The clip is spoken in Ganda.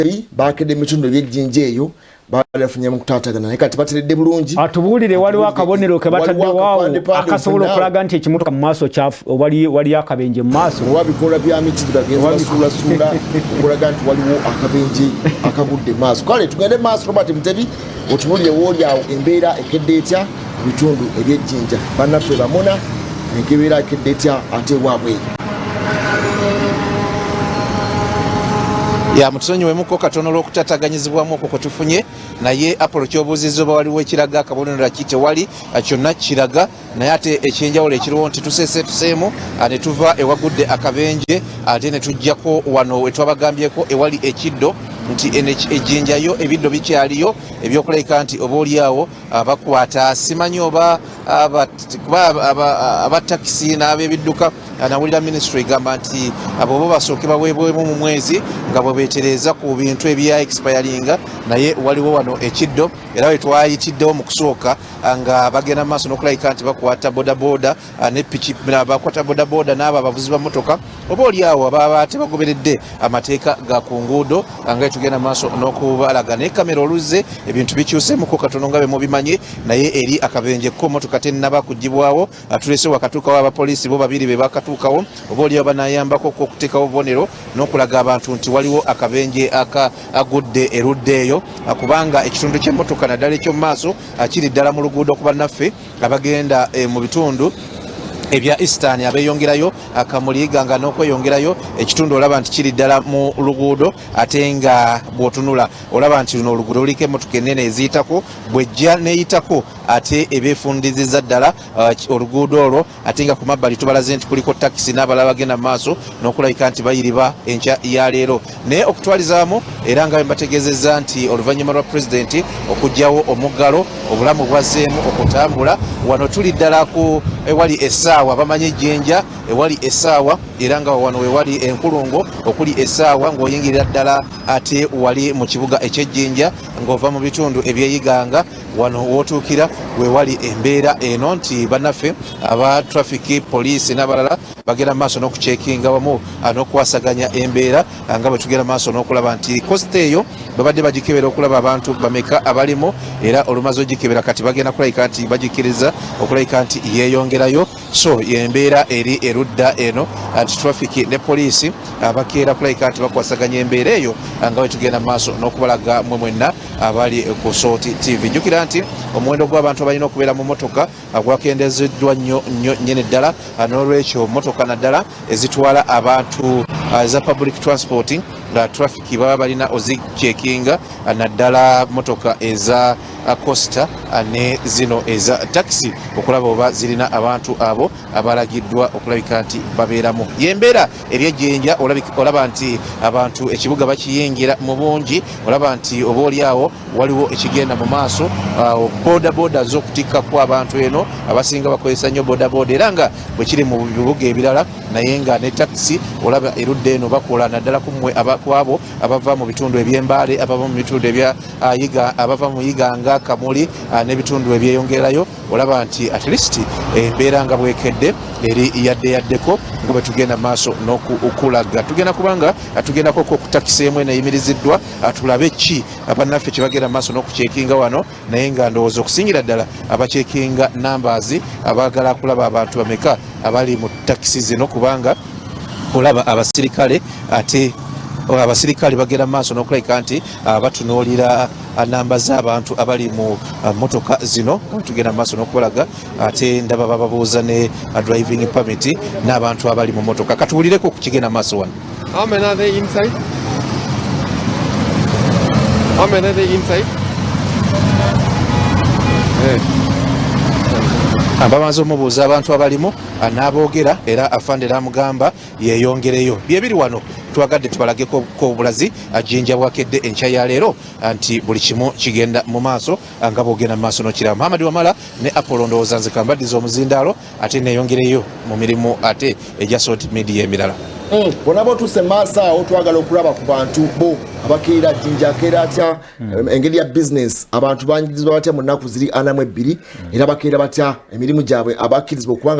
Mutebi bakedde mitundu by'ejjinja eyo balafunye mu kutaatagana naye kati bateredde bulungi atubuulire waliwo akabonero ke batadde waawo akasobola okulaga nti ekimotoka mu maaso kyafu wali akabenje mu maaso oba bikola bya miti bagenza basuulasuula okulaga nti waliwo akabenje akagudde mu maaso kale tugende mu maaso Robert Mutebi otubuulire wooli awo embeera ekedde etya mu bitundu eby'ejjinja bannaffe bamuna enkebeera ekedde etya ate waabwe ya mutusonyiwemuko katono olw'okutataganyizibwamu okwo kwe tufunye naye Apollo kyobuuzizza oba waliwo ekiraga akabonero ki tewali kyonna kiraga naye ate ekyenjawulo ekiriwo nti tuseemu ne tuva ewagudde akabenje ate ne tujjako wano we twabagambyeko ewali ekiddo nti ejjinjayo ebiddo bikyaliyo ebyokulabika nti oba oliawo bakwata simanyi oba abatakisi n'ab'ebidduka nawulira ministry egamba nti abo bo basooke baweebwemu mu mwezi nga bwe beetereza ku bintu ebya expiringa naye waliwo wano ekiddo era we twayitiddewo mu kusooka nga bagenda mu maaso n'okulabika nti bakwata bodaboda ne piki bakwata bodaboda n'abo abavuzi b'emmotoka oba oliawo ababa tebagoberedde amateeka ga ku nguudo nga tugenda mu maaso n'okubalaga naye kamera oluzze ebintu bikyuseemuko katono nga be mubimanyi naye eri akabenjeko emmotoka tennaba kuggibwawo tulese wakatuukawo abapoliisi bo babiri be bakatuukawo oba oliawo banayambako okuteekawo obubonero n'okulaga abantu nti waliwo akabenje agudde erudda eyo kubanga ekitundu ky'emmotoka naddala eky'omu maaso kiri ddala mu luguudo ku bannaffe abagenda mu bitundu ebya Eastern abeyongerayo akamuliganga n'okweyongerayo ekitundu olaba nti kiri ddala mu luguudo ate nga bw'otunula olaba nti luno oluguudo luliko emmotoka ennene eziyitako bw'ejja n'eyitako ate ebeefundizizza ddala oluguudo olwo ate nga ku mabbali tubalaze nti kuliko takisi n'abalala bagenda mu maaso n'okulabika nti bayiriba enkya ya leero naye okutwalizaamu era nga mbategeezezza nti oluvannyuma lwa pulezidenti okuggyawo omuggalo obulamu bwazzeemu okutambula wano tuli ddala ku ewali essaawa bamanyi ejjenja ewali essaawa era nga wano wewali enkulungo okuli essaawa ng'oyingirira ddala ate wali mu kibuga eky'ejjenja ng'ova mu bitundu ebyeyiganga wano wootuukira wewali embeera eno nti bannaffe aba traffic poliisi n'abalala bagenda maaso n'okucekinga wamu n'okuwasaganya embeera nga bwe tugenda maaso n'okulaba nti kosita eyo babadde bagikebera okulaba abantu bameka abalimu era olumaze ogikebera kati bagenda kulabika nti bagikkiriza okulabika nti yeeyongerayo so embeera eri erudda eno nti traffic ne poliisi abakeera kulabika nti bakwasaganya embeera eyo nga bwe tugenda maaso n'okubalaga mwe mwenna abali ku Soti TV jjukira nti omuwendo gw'abantu abalina okubeera mu motoka gwakendezeddwa nnyo nnyene ddala n'olwekyo motoka naddala ezitwala abantu eza public transport nga traffic baba balina ozicekinga naddala motoka eza Costa ne zino eza taxi okulaba oba zirina abantu abo abalagiddwa okulabika nti babeeramu yembeera eryejjenja olaba nti abantu ekibuga bakiyingira mu bungi olaba nti oba oliawo waliwo ekigenda mu maaso bodaboda z'okutikkaku abantu eno abasinga bakozesa nnyo bodaboda era nga bwe kiri mu bibuga ebirala naye nga ne taxi olaba erudda eno bakola naddala kummwe abakwabo abava mu bitundu eby'embaale abava mu bitundu ebya abava mu yiganga Kamuli n'ebitundu ebyeyongerayo olaba nti at least embeera nga bwekedde eri yaddeko nga bwe tugenda maaso n'okulaga tugenda kubanga tugendako okutakisa emu eneyimiriziddwa tulabe ki abannaffe kye bagenda maaso n'okucekinga wano naye nga ndowooza okusingira ddala abacekinga numbers abaagala kulaba abantu bameka abali mu takisi zino kubanga olaba abasirikale ate abasirikale bagenda maaso n'okulabika nti batunuulira namba z'abantu abali mu motoka zino tugenda maaso n'okubalaga ate ndaba bababuuza ne driving permit n'abantu abali mu motoka katuwulireko ku kigenda maaso wano. How many are they inside? How many are they inside? Bamaze omubuuza abantu abalimu n'aboogera era afande n'amugamba yeeyongereyo byebiri wano twagadde tubalageko obulazi ajjinja bwakedde enkya ya leero nti buli kimu kigenda mu maaso nga boogenda mu maaso n'okiraba Muhammad Wamala ne Apollo ndowooza nze kambaddiza omuzindaalo ate neeyongereyo mu mirimu ate egya Soti Media emirala. Bonna botuuse maaso awo twagala okulaba ku bantu bo abakeera jjinja akeera atya engeri ya business abantu banyirizibwa batya mu nnaku ziri 42 era bakeera batya emirimu gyabwe abakkirizibwa okubanga